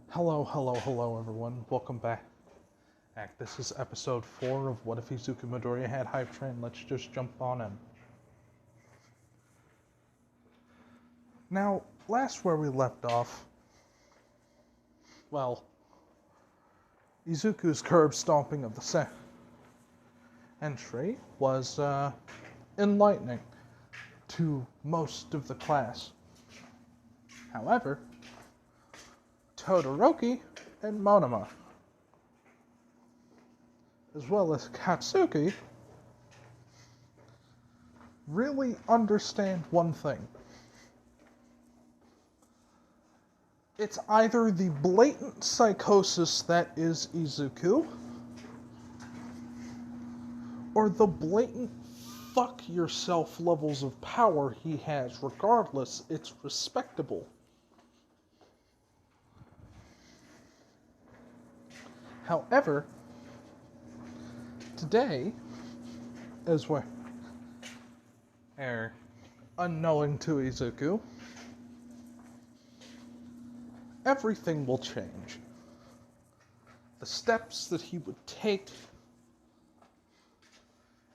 Hello, everyone. Welcome back. This is episode 4 of What If Izuku Midoriya Had Hypetrain. Let's just jump on in. Now, last where we left off, Izuku's curb stomping of the entry was enlightening to most of the class. However, Todoroki and Monoma, as well as Katsuki, really understand one thing. It's either the blatant psychosis that is Izuku, or the blatant fuck yourself levels of power he has. Regardless, it's respectable. However, today, as we're unknowing to Izuku, everything will change. The steps that he would take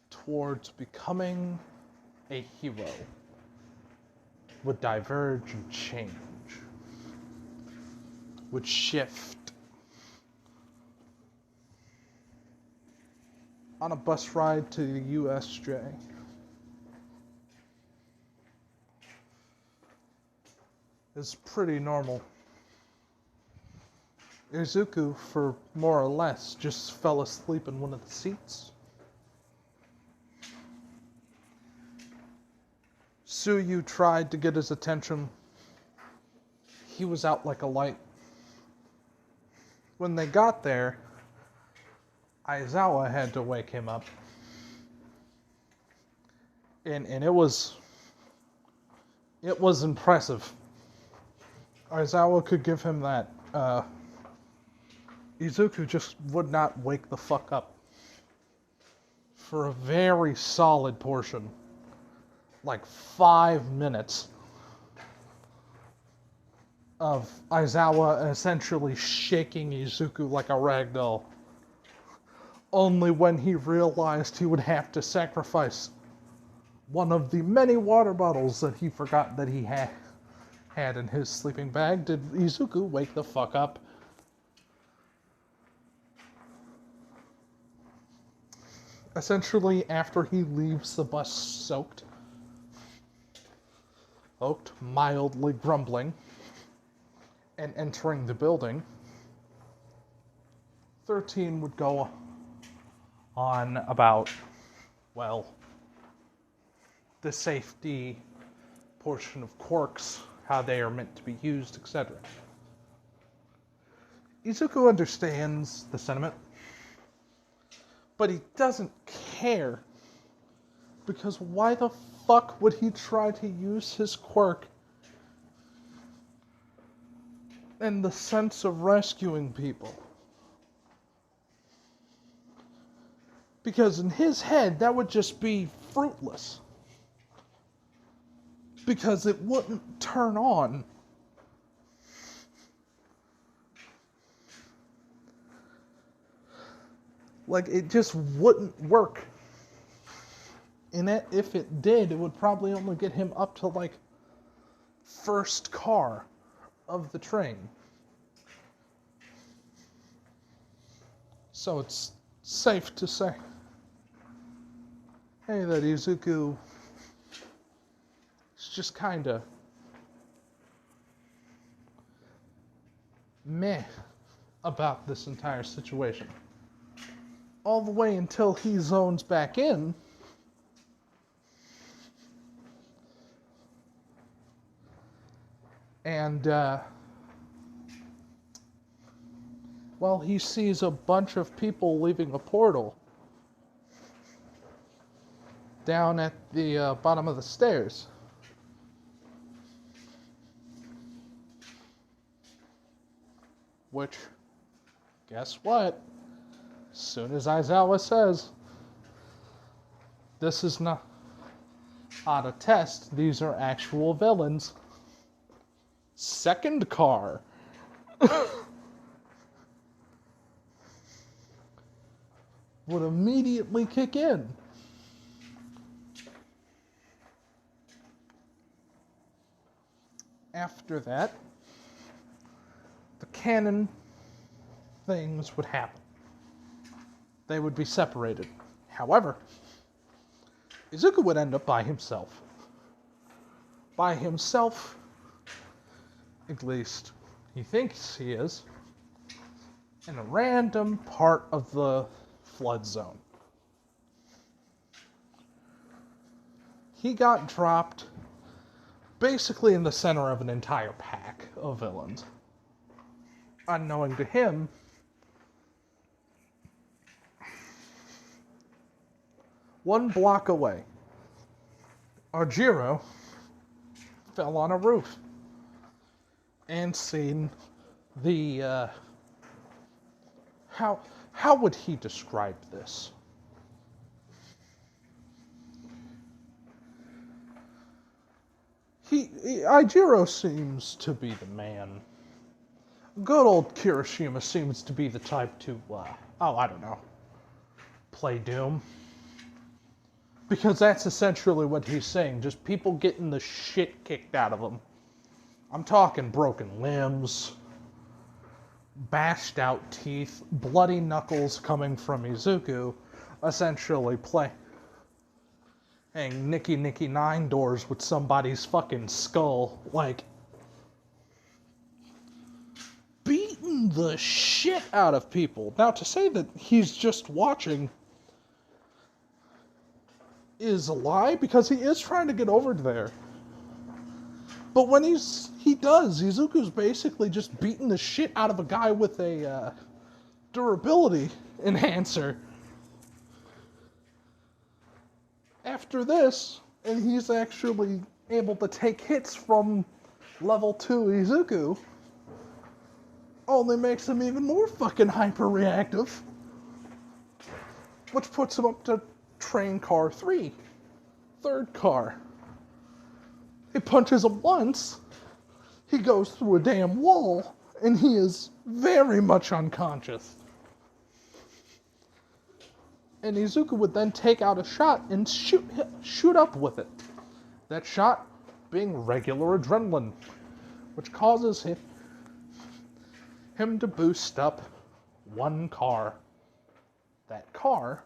towards becoming a hero would diverge and change, would shift. On a bus ride to the USJ, is pretty normal. Izuku, for more or less, just fell asleep in one of the seats. Suyu tried to get his attention. He was out like a light. When they got there, Aizawa had to wake him up. And it was impressive. Aizawa could give him that. Izuku just would not wake the fuck up for a very solid portion. Like 5 minutes of Aizawa essentially shaking Izuku like a rag doll. Only when he realized he would have to sacrifice one of the many water bottles that he forgot that he had in his sleeping bag did Izuku wake the fuck up. Essentially, after he leaves the bus soaked, mildly grumbling, and entering the building, 13 would go on about, the safety portion of quirks, how they are meant to be used, etc. Izuku understands the sentiment, but he doesn't care, because why the fuck would he try to use his quirk in the sense of rescuing people? Because in his head, that would just be fruitless. Because it wouldn't turn on. Like, it just wouldn't work. And if it did, it would probably only get him up to, like, first car of the train. So it's safe to say, hey, that Izuku is just kinda meh about this entire situation. All the way until he zones back in and he sees a bunch of people leaving a portal down at the bottom of the stairs. Which, guess what? As soon as Aizawa says, this is not a test, these are actual villains. Second car. would immediately kick in. After that, the canon things would happen. They would be separated. However, Izuku would end up by himself. By himself, at least he thinks he is, in a random part of the flood zone. He got dropped basically in the center of an entire pack of villains. Unknowing to him, one block away, Arjiro fell on a roof and seen the, how would he describe this? Aijiro seems to be the man. Good old Kirishima seems to be the type to, I don't know, play Doom. Because that's essentially what he's saying, just people getting the shit kicked out of them. I'm talking broken limbs, bashed out teeth, bloody knuckles coming from Izuku, essentially playing Nicky Nicky Nine Doors with somebody's fucking skull, like, beating the shit out of people. Now, to say that he's just watching is a lie, because he is trying to get over there. But when he does, Izuku's basically just beating the shit out of a guy with a durability enhancer. After this, and he's actually able to take hits from level 2 Izuku, only makes him even more fucking hyper-reactive, which puts him up to train car 3, third car. He punches him once, he goes through a damn wall, and he is very much unconscious. And Izuku would then take out a shot and shoot up with it. That shot being regular adrenaline, which causes him to boost up one car. That car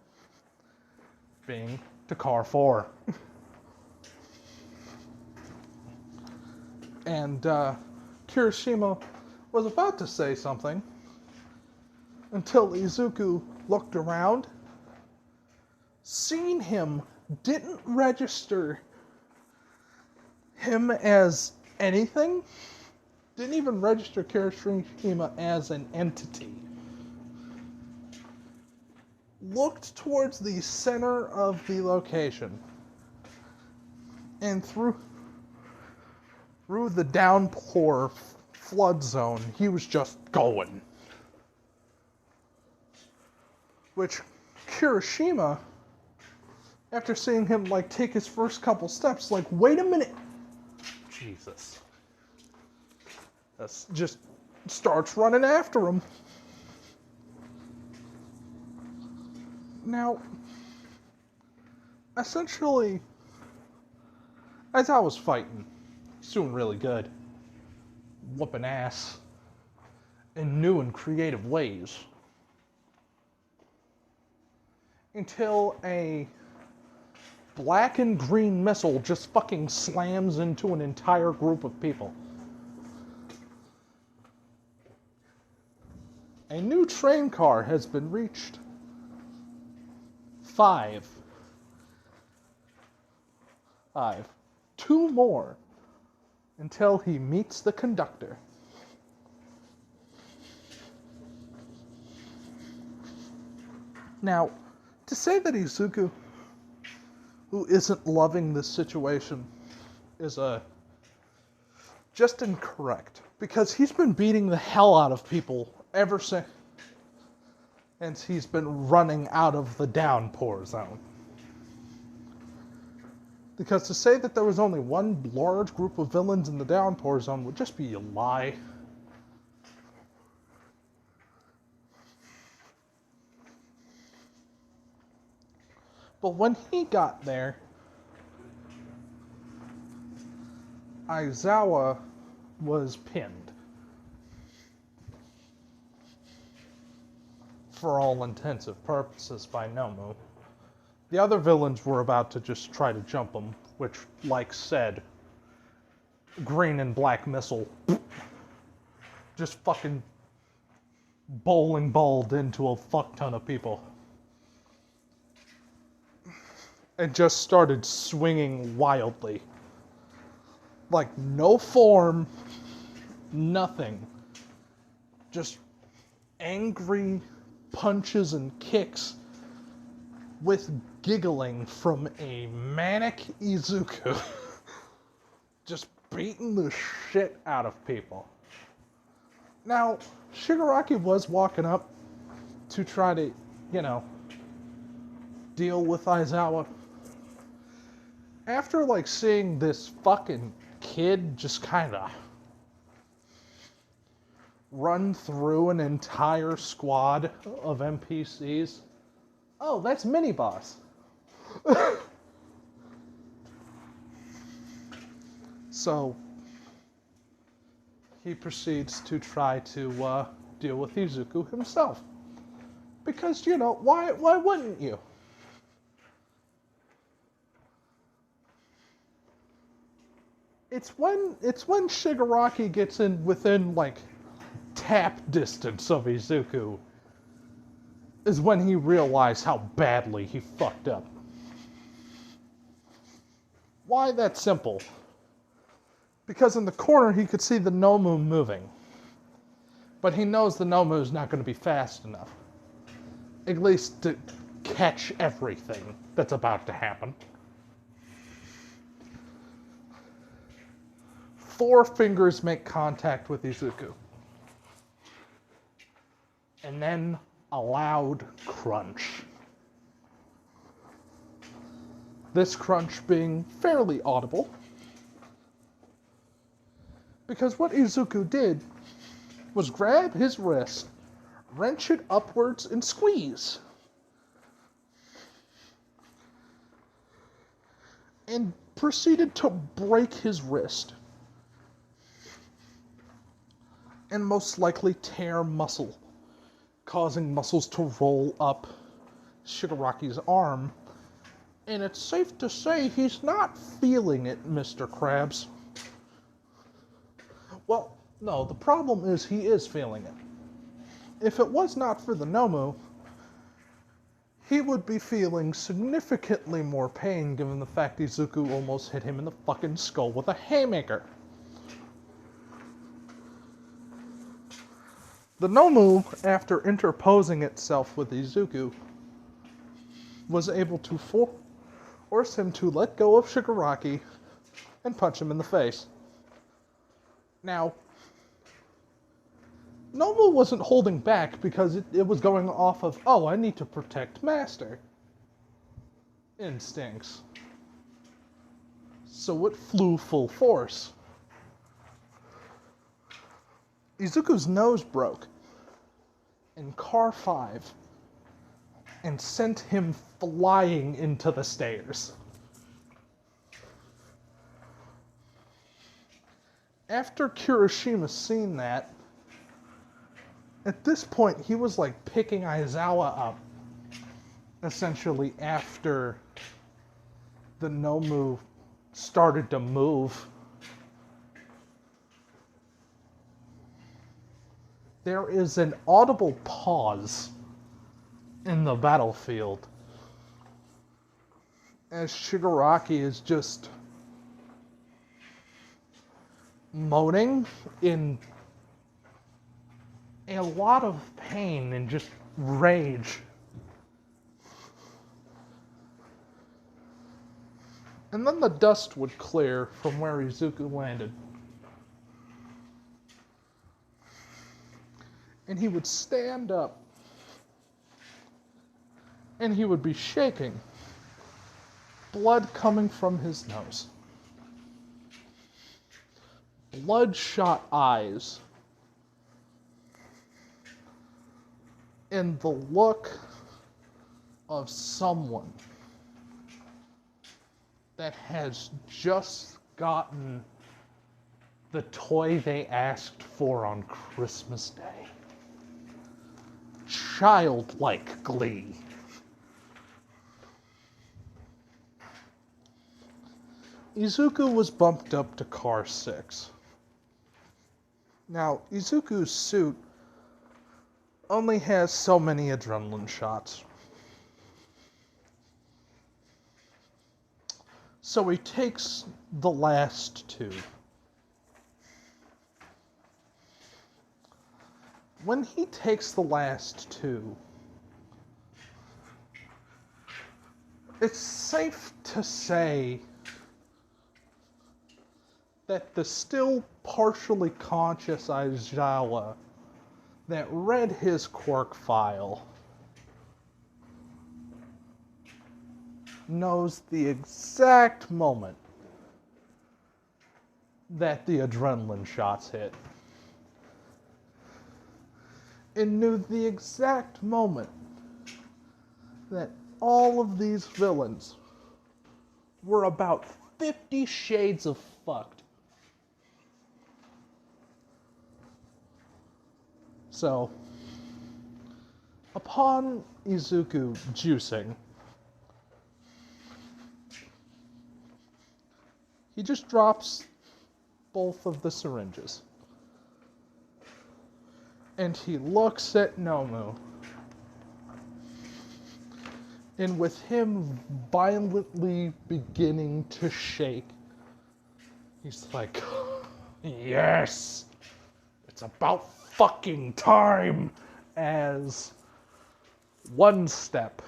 being to car 4. And Kirishima was about to say something until Izuku looked around, seen him, didn't register him as anything, didn't even register Kirishima as an entity. Looked towards the center of the location, and through the downpour flood zone, he was just going. Which Kirishima, after seeing him take his first couple steps, wait a minute, Jesus, just starts running after him. Now, essentially, as I was fighting, he's doing really good, whooping ass in new and creative ways, until a black and green missile just fucking slams into an entire group of people. A new train car has been reached. 5. 2 more until he meets the conductor. Now, to say that Izuku, who isn't loving this situation, is just incorrect. Because he's been beating the hell out of people ever since he's been running out of the downpour zone. Because to say that there was only one large group of villains in the downpour zone would just be a lie. But when he got there, Aizawa was pinned. For all intensive purposes by Nomu. The other villains were about to just try to jump him, which, like said, green and black missile just fucking bowling balled into a fuck ton of people. And just started swinging wildly. Like, no form, nothing. Just angry punches and kicks with giggling from a manic Izuku. Just beating the shit out of people. Now, Shigaraki was walking up to try to, deal with Aizawa. After, seeing this fucking kid just kinda run through an entire squad of NPCs. Oh, that's Mini-Boss. So, he proceeds to try to deal with Izuku himself. Because, why wouldn't you? It's when Shigaraki gets in within, tap distance of Izuku is when he realized how badly he fucked up. Why that simple? Because in the corner he could see the Nomu moving. But he knows the Nomu's not going to be fast enough. At least to catch everything that's about to happen. 4 fingers make contact with Izuku. And then a loud crunch. This crunch being fairly audible. Because what Izuku did was grab his wrist, wrench it upwards, and squeeze. And proceeded to break his wrist. And most likely tear muscle, causing muscles to roll up Shigaraki's arm. And it's safe to say he's not feeling it, Mr. Krabs. Well, no, the problem is he is feeling it. If it was not for the Nomu, he would be feeling significantly more pain given the fact Izuku almost hit him in the fucking skull with a haymaker. The Nomu, after interposing itself with Izuku, was able to force him to let go of Shigaraki and punch him in the face. Now, Nomu wasn't holding back because it was going off of, oh, I need to protect Master instincts. So it flew full force. Izuku's nose broke in Car 5 and sent him flying into the stairs. After Kirishima seen that, at this point he was picking Aizawa up, essentially after the Nomu started to move. There is an audible pause in the battlefield as Shigaraki is just moaning in a lot of pain and just rage. And then the dust would clear from where Izuku landed. And he would stand up. And he would be shaking. Blood coming from his nose. Bloodshot eyes. And the look of someone that has just gotten the toy they asked for on Christmas Day. Childlike glee. Izuku was bumped up to Car 6. Now, Izuku's suit only has so many adrenaline shots. So he takes the last two. When he takes the last two, it's safe to say that the still partially conscious Aizawa that read his quirk file knows the exact moment that the adrenaline shots hit. And knew the exact moment that all of these villains were about 50 shades of fucked. So, upon Izuku juicing, he just drops both of the syringes. And he looks at Nomu. And with him violently beginning to shake, he's like, yes! It's about fucking time! As one step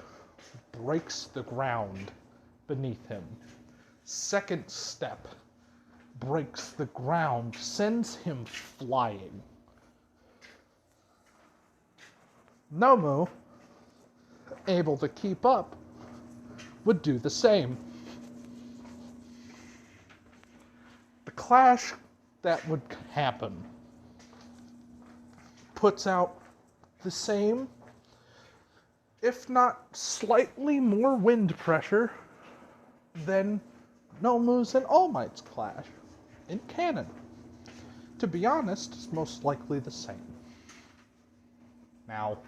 breaks the ground beneath him. Second step breaks the ground, sends him flying. Nomu, able to keep up, would do the same. The clash that would happen puts out the same, if not slightly more wind pressure than Nomu's and All Might's clash in canon. To be honest, it's most likely the same. Now,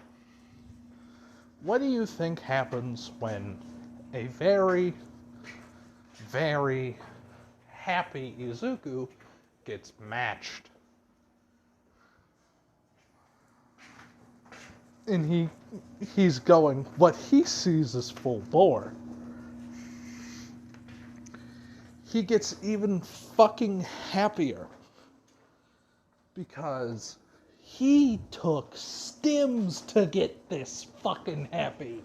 what do you think happens when a very, very happy Izuku gets matched? And he's going what he sees as full bore. He gets even fucking happier because he took stims to get this fucking happy.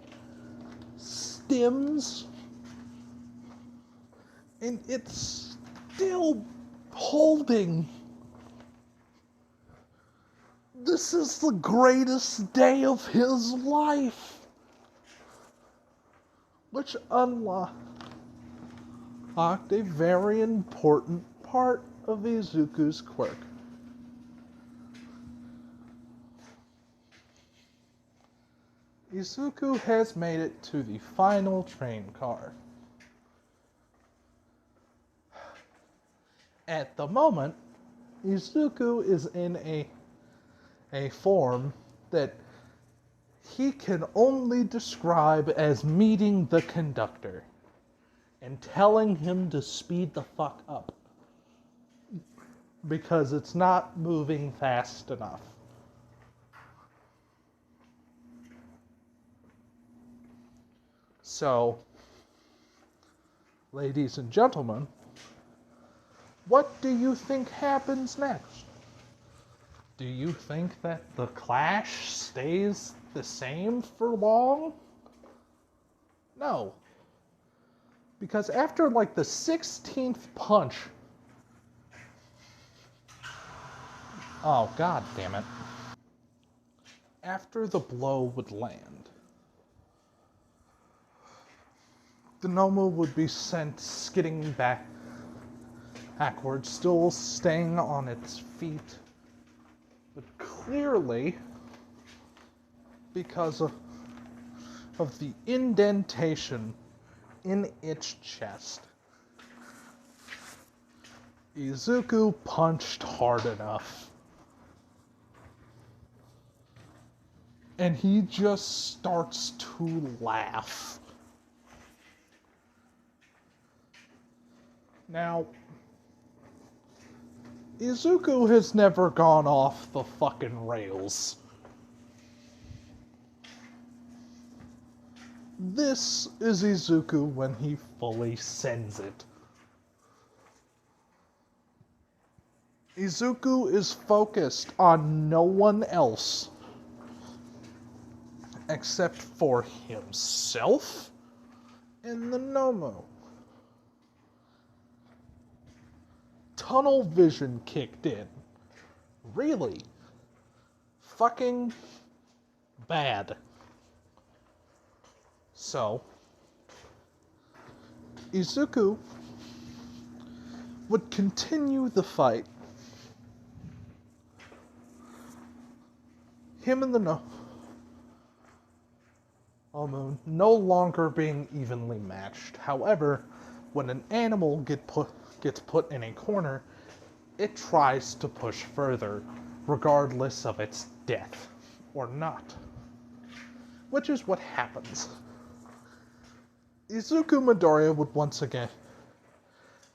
Stims. And it's still holding. This is the greatest day of his life. Which unlocked a very important part of Izuku's quirk. Izuku has made it to the final train car. At the moment, Izuku is in a form that he can only describe as meeting the conductor and telling him to speed the fuck up because it's not moving fast enough. So, ladies and gentlemen, what do you think happens next? Do you think that the clash stays the same for long? No. Because after like the 16th punch... Oh, god damn it. After the blow would land, the Nomu would be sent skidding backwards, still staying on its feet. But clearly, because of the indentation in its chest, Izuku punched hard enough. And he just starts to laugh. Now, Izuku has never gone off the fucking rails. This is Izuku when he fully sends it. Izuku is focused on no one else except for himself and the Nomu. Tunnel vision kicked in. Really fucking bad. So, Izuku would continue the fight. Him and the Nomu no longer being evenly matched. However, when an animal gets put in a corner, it tries to push further, regardless of its death or not. Which is what happens. Izuku Midoriya would once again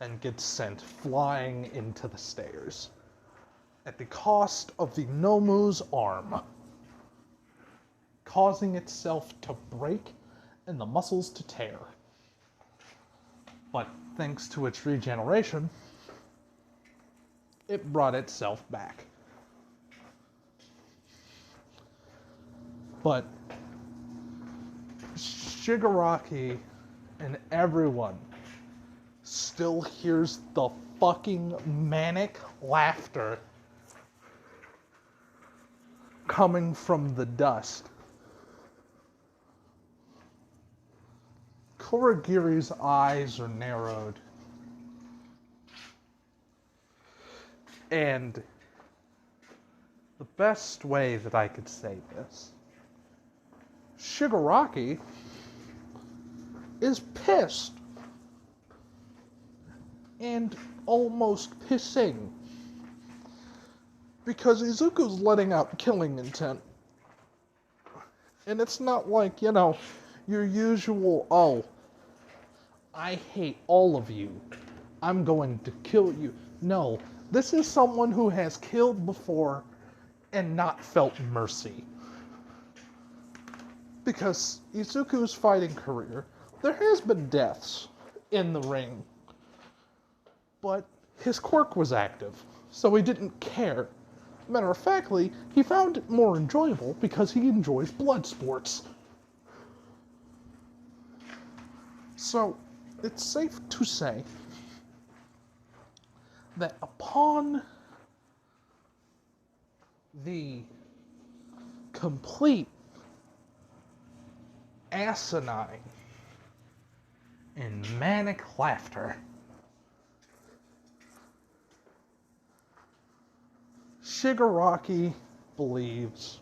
and get sent flying into the stairs at the cost of the Nomu's arm, causing itself to break and the muscles to tear. But thanks to its regeneration, it brought itself back. But Shigaraki and everyone still hears the fucking manic laughter coming from the dust. Kurogiri's eyes are narrowed. And the best way that I could say this, Shigaraki is pissed and almost pissing because Izuku's letting out killing intent. And it's not like, your usual, oh, I hate all of you, I'm going to kill you. No, this is someone who has killed before and not felt mercy. Because Izuku's fighting career, there has been deaths in the ring, but his quirk was active, so he didn't care. Matter of factly, he found it more enjoyable because he enjoys blood sports. So, it's safe to say that upon the complete asinine and manic laughter, Shigaraki believes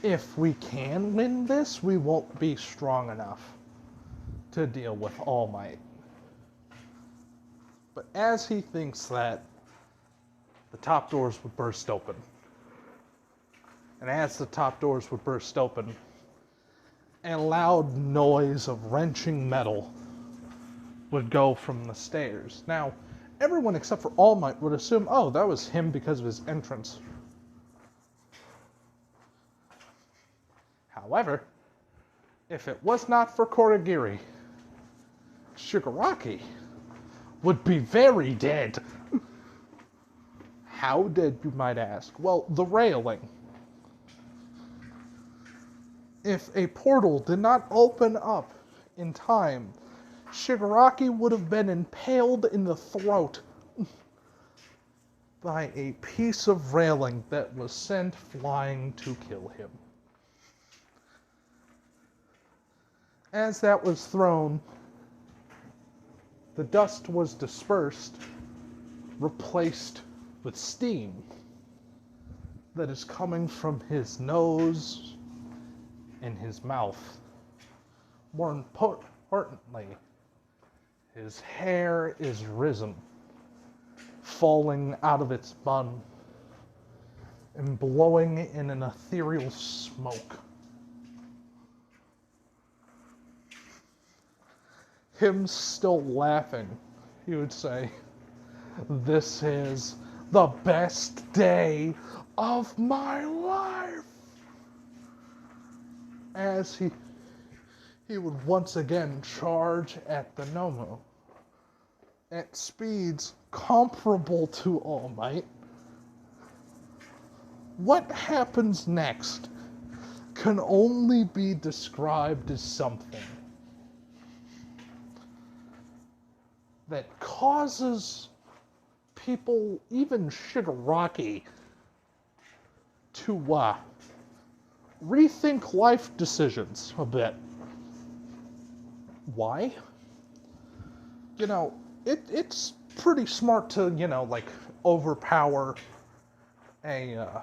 if we can win this, we won't be strong enough to deal with All Might. But as he thinks that, the top doors would burst open. And as the top doors would burst open, a loud noise of wrenching metal would go from the stairs. Now, everyone except for All Might would assume, oh, that was him because of his entrance. However, if it was not for Kurogiri, Shigaraki would be very dead. How dead, you might ask? Well, the railing. If a portal did not open up in time, Shigaraki would have been impaled in the throat by a piece of railing that was sent flying to kill him. As that was thrown, the dust was dispersed, replaced with steam that is coming from his nose and his mouth. More importantly, his hair is risen falling out of its bun and blowing in an ethereal smoke. Him still laughing, he would say, "This is the best day of my life," as he would once again charge at the Nomu at speeds comparable to All Might. What happens next can only be described as something that causes people, even Shigaraki, to rethink life decisions a bit. Why? You know, it's pretty smart to, overpower a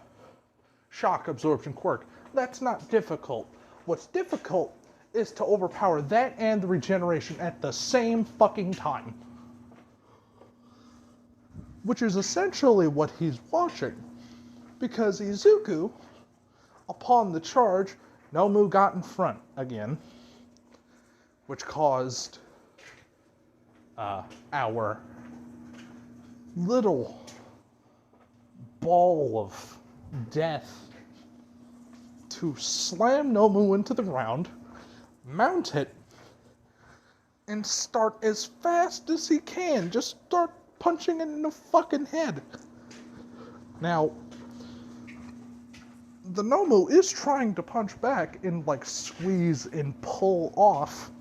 shock absorption quirk. That's not difficult. What's difficult is to overpower that and the regeneration at the same fucking time. Which is essentially what he's watching. Because Izuku, upon the charge, Nomu got in front again, which caused our little ball of death to slam Nomu into the ground, mount it, and start as fast as he can. Just start punching it in the fucking head. Now, the Nomu is trying to punch back and, squeeze and pull off.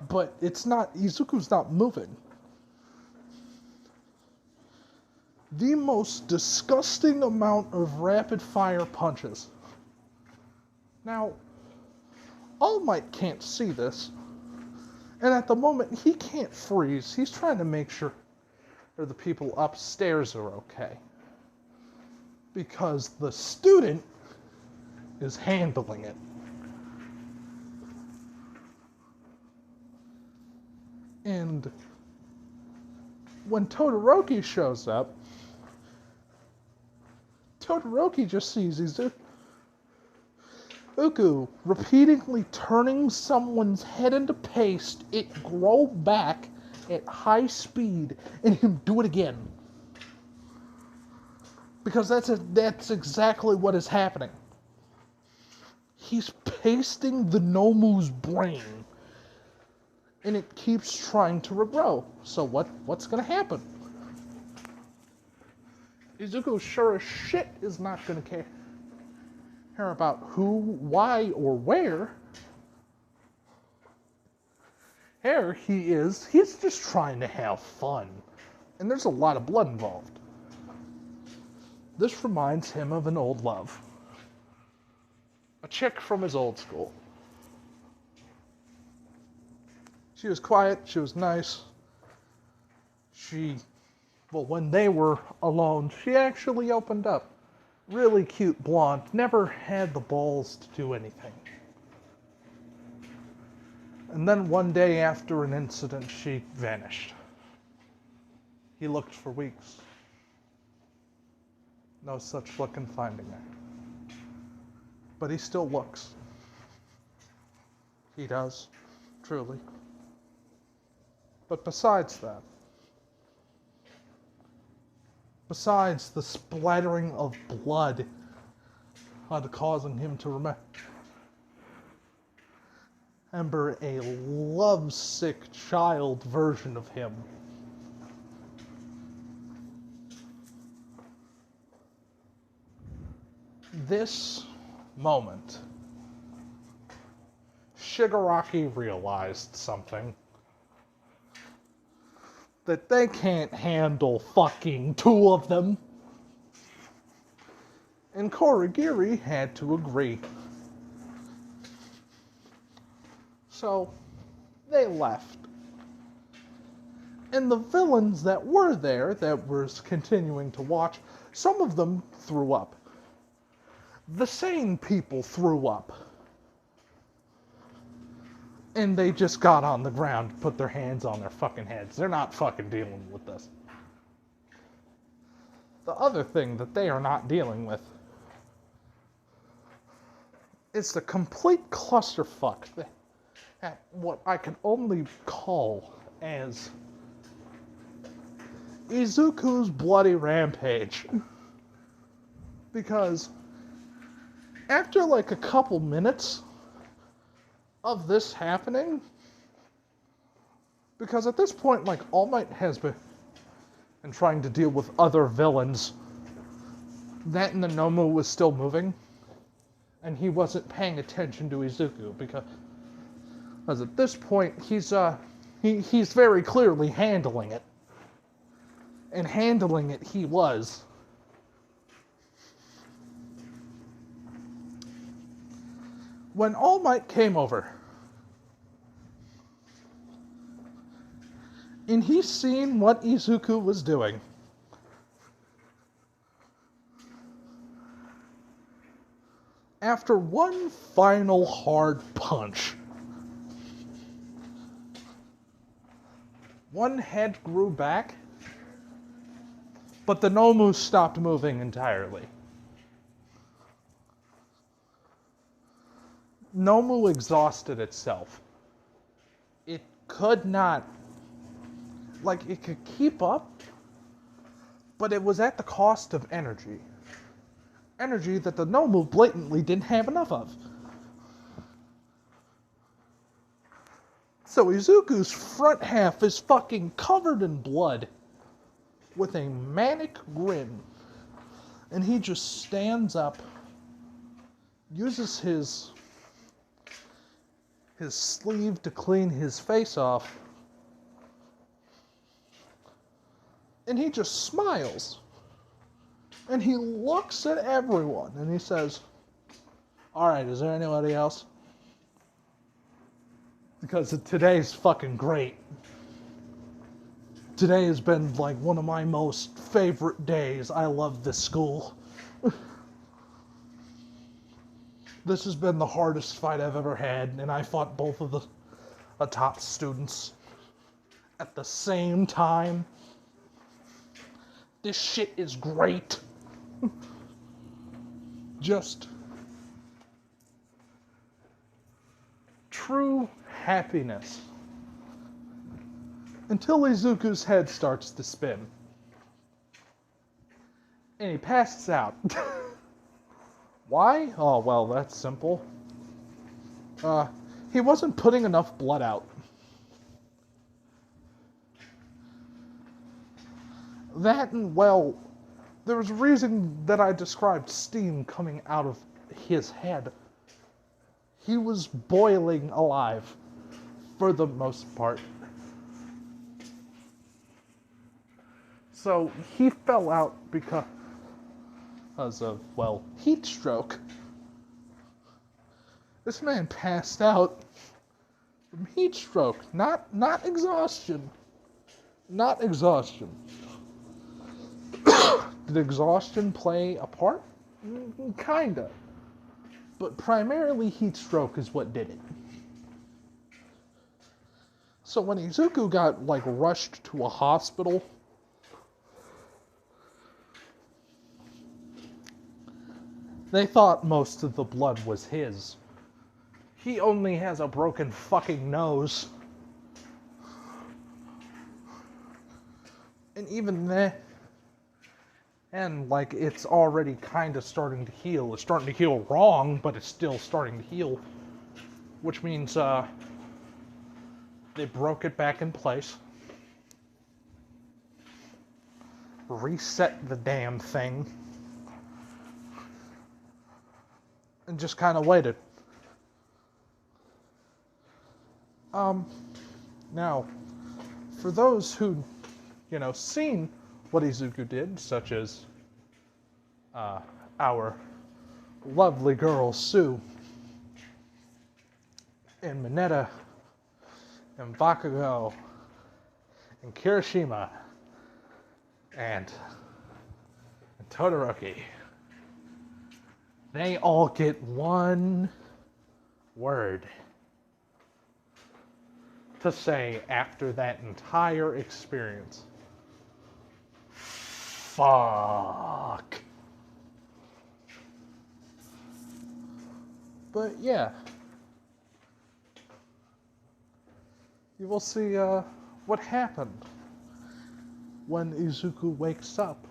But Izuku's not moving. The most disgusting amount of rapid fire punches. Now, All Might can't see this. And at the moment, he can't freeze. He's trying to make sure the people upstairs are okay. Because the student is handling it. And when Todoroki shows up, Todoroki just sees Izuku repeatedly turning someone's head into paste, it grow back at high speed, and him do it again. Because that's exactly what is happening. He's pasting the Nomu's brain, and it keeps trying to regrow. So what's going to happen? Izuku sure as shit is not going to care about who, why, or where. Here he's just trying to have fun. And there's a lot of blood involved. This reminds him of an old love. A chick from his old school. She was quiet, she was nice. When they were alone, she actually opened up. Really cute blonde, never had the balls to do anything. And then one day after an incident, she vanished. He looked for weeks. No such luck in finding her. But he still looks. He does, truly. But besides that, besides the splattering of blood causing him to remember a lovesick child version of him, this moment, Shigaraki realized something. That they can't handle fucking two of them. And Korigiri had to agree. So, they left. And the villains that were there, that were continuing to watch, some of them threw up. The sane people threw up. And they just got on the ground, put their hands on their fucking heads. They're not fucking dealing with this. The other thing that they are not dealing with is the complete clusterfuck at what I can only call as Izuku's bloody rampage. Because after like a couple minutes of this happening, because at this point, like, All Might has been trying to deal with other villains. That and the Nomu was still moving, and he wasn't paying attention to Izuku, because at this point, he's very clearly handling it. And handling it he was. When All Might came over, and he seen what Izuku was doing, after one final hard punch, one head grew back, but the Nomu stopped moving entirely. Nomu exhausted itself. It could not, like, it could keep up, but it was at the cost of energy. Energy that the Nomu blatantly didn't have enough of. So Izuku's front half is fucking covered in blood with a manic grin. And he just stands up, uses his sleeve to clean his face off, and he just smiles. And he looks at everyone and he says, "Alright, is there anybody else? Because today's fucking great. Today has been like one of my most favorite days. I love this school. This has been the hardest fight I've ever had, and I fought both of the top students at the same time. This shit is great." Just true happiness. Until Izuku's head starts to spin. And he passes out. Why? Oh, well, that's simple. He wasn't putting enough blood out. That and, well, there was a reason that I described steam coming out of his head. He was boiling alive, for the most part. So he fell out because of, well, heat stroke. This man passed out from heat stroke, not exhaustion. Not exhaustion. Did exhaustion play a part? Kinda. But primarily heat stroke is what did it. So when Izuku got, like, rushed to a hospital, they thought most of the blood was his. He only has a broken fucking nose. And even then, and like, it's already kind of starting to heal. It's starting to heal wrong, but it's still starting to heal. Which means, they broke it back in place. Reset the damn thing. And just kind of waited. Now, for those who, seen what Izuku did, such as our lovely girl Sue, and Mineta, and Bakugo, and Kirishima, and Todoroki, they all get one word. to say after that entire experience. Fuck. But yeah, you will see what happened when Izuku wakes up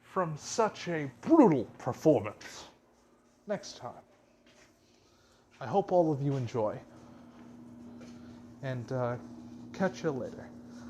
from such a brutal performance next time. I hope all of you enjoy, and catch you later.